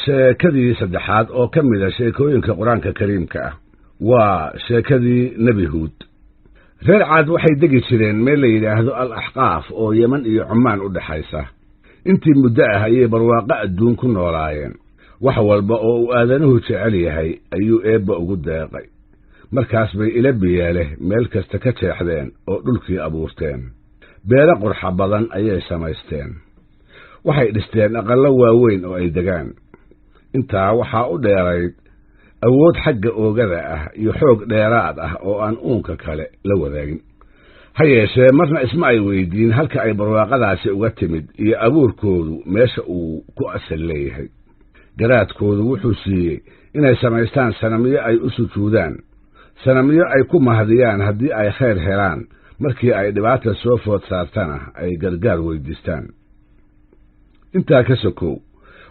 sheekadii saddexaad oo ka mid ah sheekooyinka qur-aanka kariimka ah waa sheekadii nebi huud. reer caad waxay degi jireen meel la yidhaahdo al axqaaf oo yeman iyo cumaan u dhexaysa. intii muddo ah ayay barwaaqo adduun ku noolaayeen. wax walba oo uu aadanuhu jecel yahay ayuu eebba ugu deeqay. markaas bay ila biyeeleh meel kasta ka jeexdeen oo dhulkii abuurteen. beelo qurxa badan ayay samaysteen. waxay dhisteen aqallo waaweyn oo ay degaan. intaa waxaa u dheerayd awood xagga oogada ah iyo xoog dheeraad ah oo aan uunka kale la wadaagin. ha yeeshee marna isma ay weydiin halka ay barwaaqadaasi uga timid iyo abuurkoodu meesha uu ku asal leeyahay. garaadkoodu wuxuu siiyey inay samaystaan sanamyo ay u sujuudaan, sanamyo ay ku mahadiyaan haddii ay khayr helaan, markii ay dhibaata soo food saartana ay gargaar weydiistaan. intaa ka sokow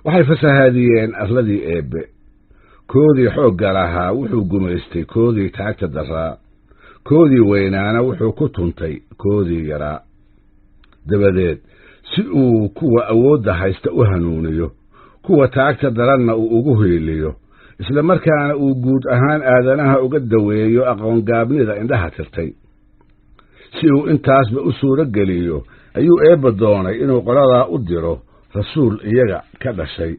waxay fasahaadiyeen arladii eebbe. koodii xoogga lahaa wuxuu gumaystay koodii taagta daraa, koodii weynaana wuxuu ku tuntay koodii yaraa. dabadeed si uu kuwa awoodda haysta u hanuuniyo, kuwa taagta daranna uu ugu hiiliyo, isla markaana uu guud ahaan aadanaha uga daweeyo aqoongaabnida indhaha tirtay. si uu intaasba u suuro geliyo ayuu eebba doonay inuu qoladaa u diro rasuul iyaga ka dhashay,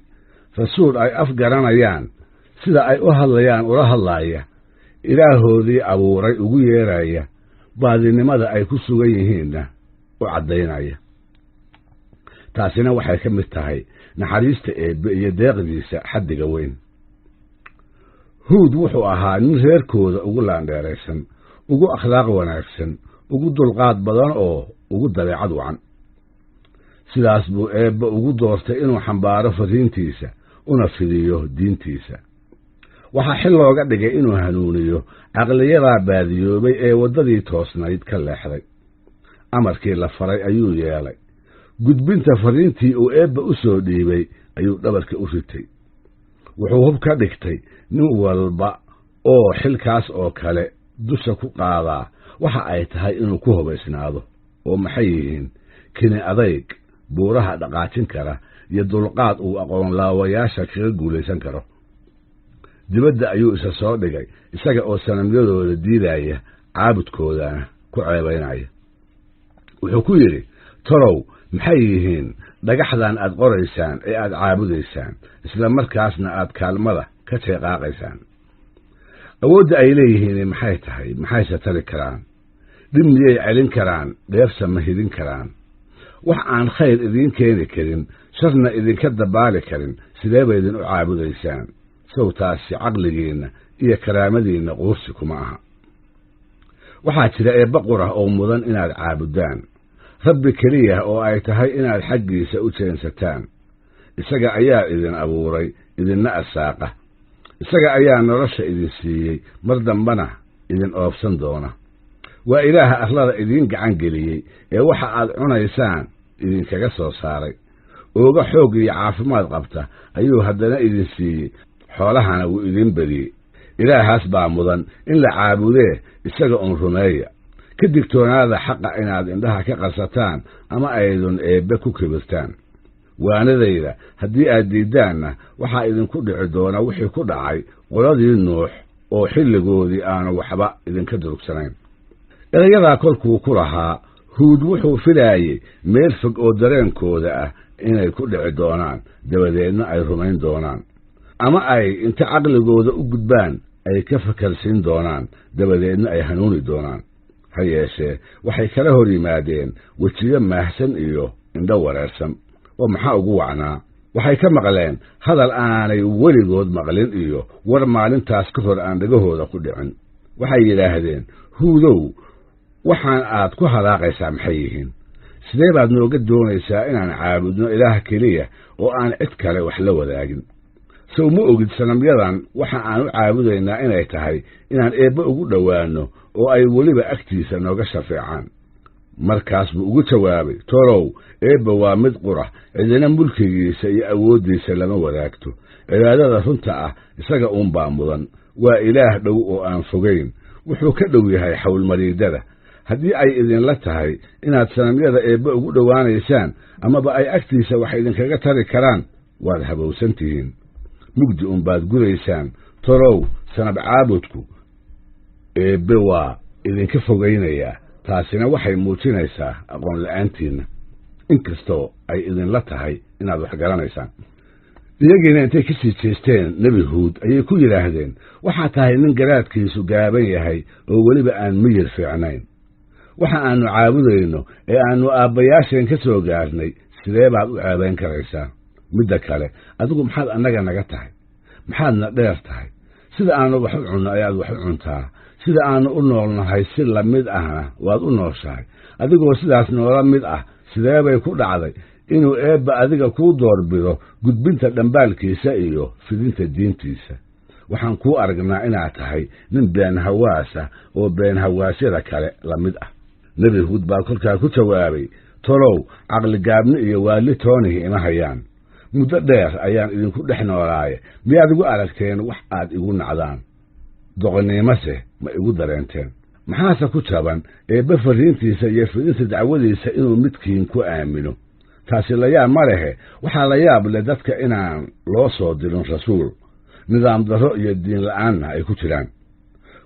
rasuul ay afgaranayaan, sida ay u hadlayaan ula hadlaaya, ilaahoodii abuuray ugu yeeraya, baadinimada ay ku sugan yihiinna u caddaynaya. taasina waxay ka mid tahay naxariista eebbe iyo deeqdiisa xaddiga weyn. huud wuxuu ahaa nin reerkooda ugu laandheeraysan, ugu akhlaaq wanaagsan, ugu dulqaad badan oo ugu dabeecad wacan. sidaas buu eebbe ugu doortay inuu xambaaro fariintiisa una fidiyo diintiisa. waxaa xil looga dhigay inuu hanuuniyo caqliyadaa baadiyoobay ee waddadii toosnayd ka leexday. amarkii la faray ayuu yeelay. gudbinta fariintii uu eebbe u soo dhiibay ayuu dhabarka u ritay. wuxuu hub ka dhigtay nin walba oo xilkaas oo kale dusha ku qaadaa waxa ay tahay inuu ku hubaysnaado. oo maxay yihiin? kini adayg buuraha dhaqaajin kara iyo dulqaad uu aqoon laawayaasha kaga guulaysan karo. dibadda ayuu isa soo dhigay, isaga oo sanamyadooda diidaya, caabudkoodana ku ceebaynaya. wuxuu ku yidhi, torow maxay yihiin dhagaxdan aad qoraysaan ee aad caabudaysaan, isla markaasna aad kaalmada ka jeeqaaqaysaan? awoodda ay leeyihiin maxay tahay? maxayse tari karaan? dhib miyay celin karaan? dheefsa ma hidin karaan? wax aan khayr idiin keeni karin, sharna idinka dabaali karin, sidee ba idin u caabudaysaan? sawtaasi caqligiinna iyo karaamadiinna quursi kuma aha. waxaa jira eebba qurah oo mudan inaad caabudaan, rabbi keliya oo ay tahay inaad xaggiisa u jeensataan. isaga ayaa idin abuuray, idinna asaaqa. isaga ayaa nolosha idin siiyey, mar dambana idin oobsan doona. waa ilaaha arlada idiin gacan geliyey ee waxa aad cunaysaan idinkaga soo saaray. ooga xoog iyo caafimaad qabta ayuu haddana idin siiyey, xoolahana wuu idin badiyey. ilaahaas baa mudan in la caabudee isaga uun rumeeya. ka digtoonaada xaqa inaad indhaha ka qarsataan ama aydun eebbe ku kibirtaan. waanadayda haddii aad diiddaanna waxaa idinku dhici doona wixii ku dhacay qoladii nuux oo xilligoodii aanu waxba idinka durugsanayn. erayadaa kolkuu ku lahaa, huud wuxuu filaayey meel fog oo dareenkooda ah inay ku dhici doonaan, dabadeedna ay rumayn doonaan. ama ay inta caqligooda u gudbaan ay ka fakarsiin doonaan, dabadeedna ay hanuuni doonaan. ha yeeshee waxay kala hor yimaadeen wejiyo maahsan iyo indho wareersan. oo maxaa ugu wacnaa? waxay ka maqleen hadal aanay weligood maqlin iyo war maalintaas ka hor aan dhagahooda ku dhicin. waxay yidhaahdeen, huudow waxaan aad ku hadaaqaysaa maxay yihiin? sidee baad nooga doonaysaa inaan caabudno ilaah keliya oo aan cid kale wax la wadaagin? sow ma ogid sanamyadan waxa aan u caabudaynaa inay tahay inaan eebbe ugu dhowaanno oo ay weliba agtiisa nooga shafeecaan? markaas buu ugu jawaabay, torow eebbe waa mid qurah, cidina mulkigiisa iyo awooddiisa lama wadaagto. cibaadada runta ah isaga uunbaa mudan. waa ilaah dhow oo aan fogayn, wuxuu ka dhow yahay xawlmariidada. haddii ay idinla tahay inaad sanamyada eebbe ugu dhowaanaysaan amaba ay agtiisa wax idinkaga tari karaan, waad habowsan tihiin mugdi unbaad gudaysaan torow sanab caabudku eebbe waa idinka fogaynayaa taasina waxay muujinaysaa aqoon la'aantiinna inkastoo ay idinla tahay inaad wax garanaysaan iyagiina intay ka sii jeesteen nebi huud ayay ku yidhaahdeen waxaa tahay nin garaadkiisu gaaban yahay oo weliba aan miyir fiicnayn waxa aannu caabudayno ee aannu aabbayaasheen ka soo gaarnay sidee baad u caabayn karaysaa midda kale adigu maxaad annaga naga tahay maxaadna dheer tahay sida aannu wax u cunno ayaad wax u cuntaa sida aannu u noolnahay si la mid ahna waad u nooshahay adigoo sidaas noola mid ah sidee bay ku dhacday inuu eebba adiga kuu doorbido gudbinta dhambaalkiisa iyo fidinta diintiisa waxaan kuu aragnaa inaad tahay nin been hawaasa oo been hawaasyada kale la mid ah nebi huud baa kolkaa ku jawaabay tolow caqligaabni iyo waalli toonihi ima hayaan muddo dheer ayaan idinku dhex noolaaye miyaad igu aragteen wax aad igu nacdaan doqonnimase ma igu dareenteen maxaase ku jaban eebbe farriintiisa iyo fidinta dacwadiisa inuu midkiin ku aamino taasi la yaab ma lehe waxaa la yaab leh dadka inaan loo soo dirin rasuul nidaam darro iyo diin la'aanna ay ku jiraan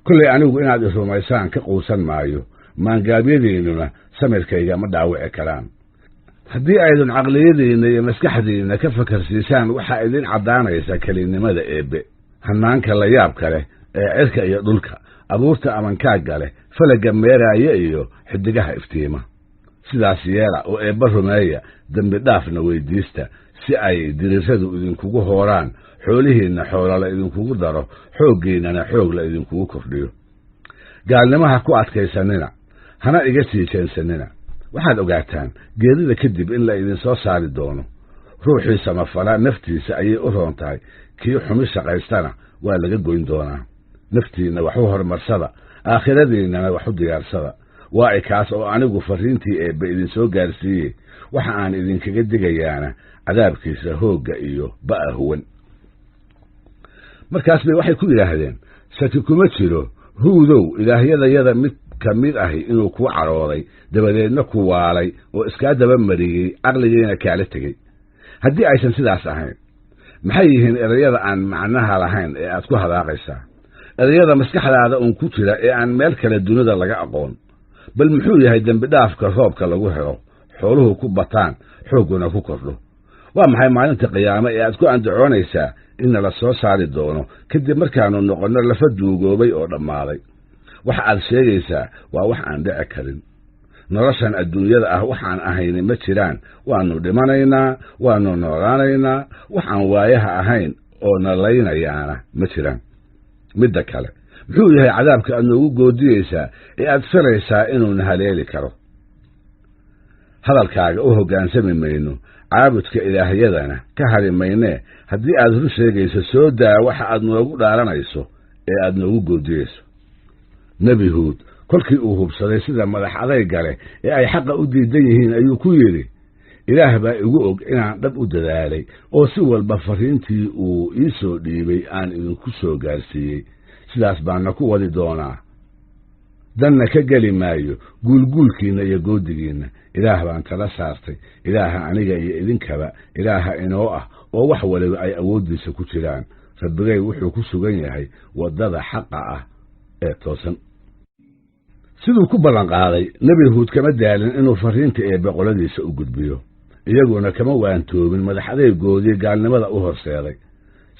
kollay anigu inaad i rumaysaan ka quusan maayo maangaabyadiinnuna samirkayga ma dhaawici karaan haddii aydun caqliyadiinna iyo maskaxdiinna ka fakarsiisaan waxaa idin caddaanaysa kelinnimada eebbe hannaanka la yaabka leh ee cirka iyo dhulka abuurta amankaagga leh falagga meeraaya iyo xiddigaha iftiima sidaas yeela oo eebba rumeeya dembi dhaafna weyddiista si ay dirirradu idinkugu hooraan xoolihiinna xoola la idinkugu daro xooggiinnana xoog la idinkugu kordhiyo gaalnimaha ku adkaysannina hana iga sii jeensannina waxaad ogaataan geerida kadib in la idinsoo saari doono ruuxii samafala naftiisa ayay u roon tahay kii xumi shaqaystana waa laga goyn doonaa naftiinna wax u horumarsada aakhiradiinnana wax u diyaarsada waa ikaas oo anigu farriintii eebbe idinsoo gaarsiiyey waxa aan idinkaga digayaana cadaabkiisa hoogga iyo ba'a huwan markaas bay waxay ku yidhaahdeen shaki kuma jiro huudow ilaahyadayada mid ka mid ahi inuu kuu carooday dabadeedna ku waalay oo iskaa daba mariyey caqligiina kaala tegey haddii aysan sidaas ahayn maxay yihiin erayada aan macnaha lahayn ee aad ku hadaaqaysaa erayada maskaxdaada uun ku jira ee aan meel kale dunida laga aqoon bal muxuu yahay dembi dhaafka roobka lagu helo xooluhu ku bataan xoogguna ku kordho waa maxay maalinta qiyaame ee aad ku andacoonaysaa inna la soo saari doono kadib markaannu noqonno lafa duugoobay oo dhammaaday waxa aad sheegaysaa waa wax aan dhici karin noloshan adduunyada ah waxaan ahayni ma jiraan waannu dhimanaynaa waannu noolaanaynaa waxaan waayaha ahayn oo nalaynayaana ma jiraan midda kale muxuu yahay cadaabka aad noogu goodiyeysaa ee aad filaysaa inuuna haleeli karo hadalkaaga u hoggaansami mayno caabudka ilaahyadana ka hari maynee haddii aad run sheegayso soo daa waxa aad noogu dhaaranayso ee aad noogu goodiyeyso nebi huud kolkii uu hubsaday sida madax adayga leh ee ay xaqa u diidan yihiin ayuu ku yidhi ilaah baa igu og inaan dhab u dadaalay oo si walba farriintii uu ii soo dhiibay aan idinku soo gaarsiiyey sidaas baana ku wadi doonaa danna ka geli maayo guulguulkiinna iyo goodigiinna ilaah baan tala saartay ilaaha aniga iyo idinkaba ilaaha inoo ah oo wax waliba ay awooddiisa ku jiraan rabbigay wuxuu ku sugan yahay waddada xaqa ah ee toosan siduu ku ballanqaaday nebi huud kama daalin inuu farriinta eebbe qoladiisa u gudbiyo iyaguna kama waantoobin madax adaygoodii gaalnimada u horseeday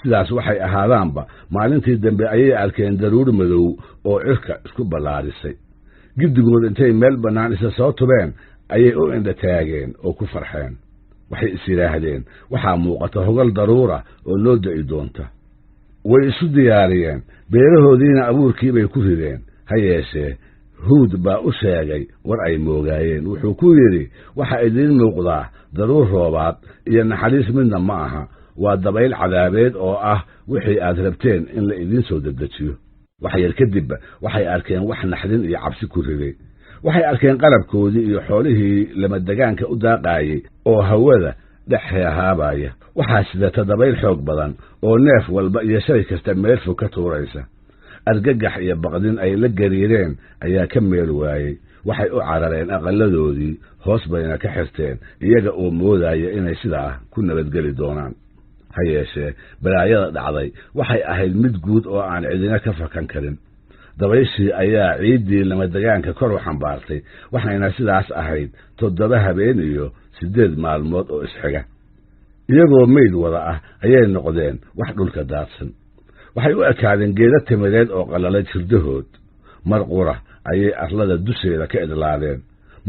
sidaas waxay ahaadaanba maalintii dambe ayay arkeen daruur madow oo cirka isku ballaadhisay giddigood intay meel bannaan isa soo tubeen ayay u indha taageen oo ku farxeen waxay is yidhaahdeen waxaa muuqata hogal daruura oo loo da'i doonta way isu diyaariyeen beerahoodiina abuurkiibay ku rideen ha yeeshee huud baa u sheegay war ay moogaayeen wuxuu ku yidhi waxa idiin muuqdaa daruur roobaad iyo naxariis midna ma aha waa dabayl cadaabeed oo ah wixii aad rabteen in la idiin soo dedejiyo wax yar kadibba waxay arkeen wax naxdin iyo cabsi ku riday waxay arkeen qalabkoodii iyo xoolihii lamadegaanka u daaqaayey oo hawada dhex heehaabaya waxaa sidata dabayl xoog badan oo neef walba iyo shay kasta meel fog ka tuuraysa argagax iyo baqdin ay la gariireen ayaa ka meel waayey waxay u carareen aqalladoodii hoos bayna ka xirteen iyaga oo moodaya inay sidaa ku nabadgeli doonaan ha yeeshee balaayada dhacday waxay ahayd mid guud oo aan cidina ka fakan karin. dabayshii ayaa ciiddii lamadegaanka kor u xambaartay, waxayna sidaas ahayd 7 habeen iyo 8 maalmood oo isxiga. iyagoo meyd wada ah ayay noqdeen wax dhulka daadsan. waxay u ekaadeen geeda timireed oo qalalay jirdahood. mar qura ayay arlada dusheeda ka idlaadeen.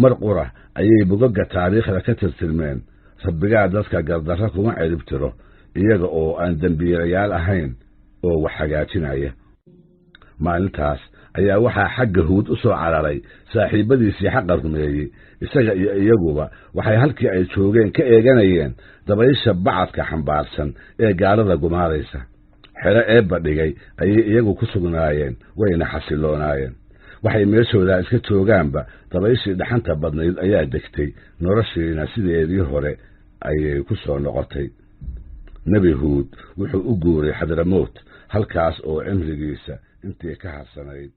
mar qura ayay bugaga taariikhda ka tirtirmeen. rabbigaa dadka gardarro kuma ciribtiro, iyaga oo aan dembiilayaal ahayn oo wax hagaajinaya. maalintaas ayaa waxaa xagga Huud u soo cararay saaxiibadiisii xaqa rumeeyey. isaga iyo iyaguba waxay halkii ay joogeen ka eeganayeen dabaysha bacadka xambaarsan ee gaalada gumaaraysa. xero eebba dhigay ayay iyagu ku sugnaayeen, wayna xasiloonaayeen. waxay meeshooda iska joogaanba dabayshii dhaxanta badnayd ayaa degtay, noloshiina sideedii hore ayay ku soo noqotay. nebi Huud wuxuu u guuray Xadramoot, halkaas oo cimrigiisa intii ka harsanayd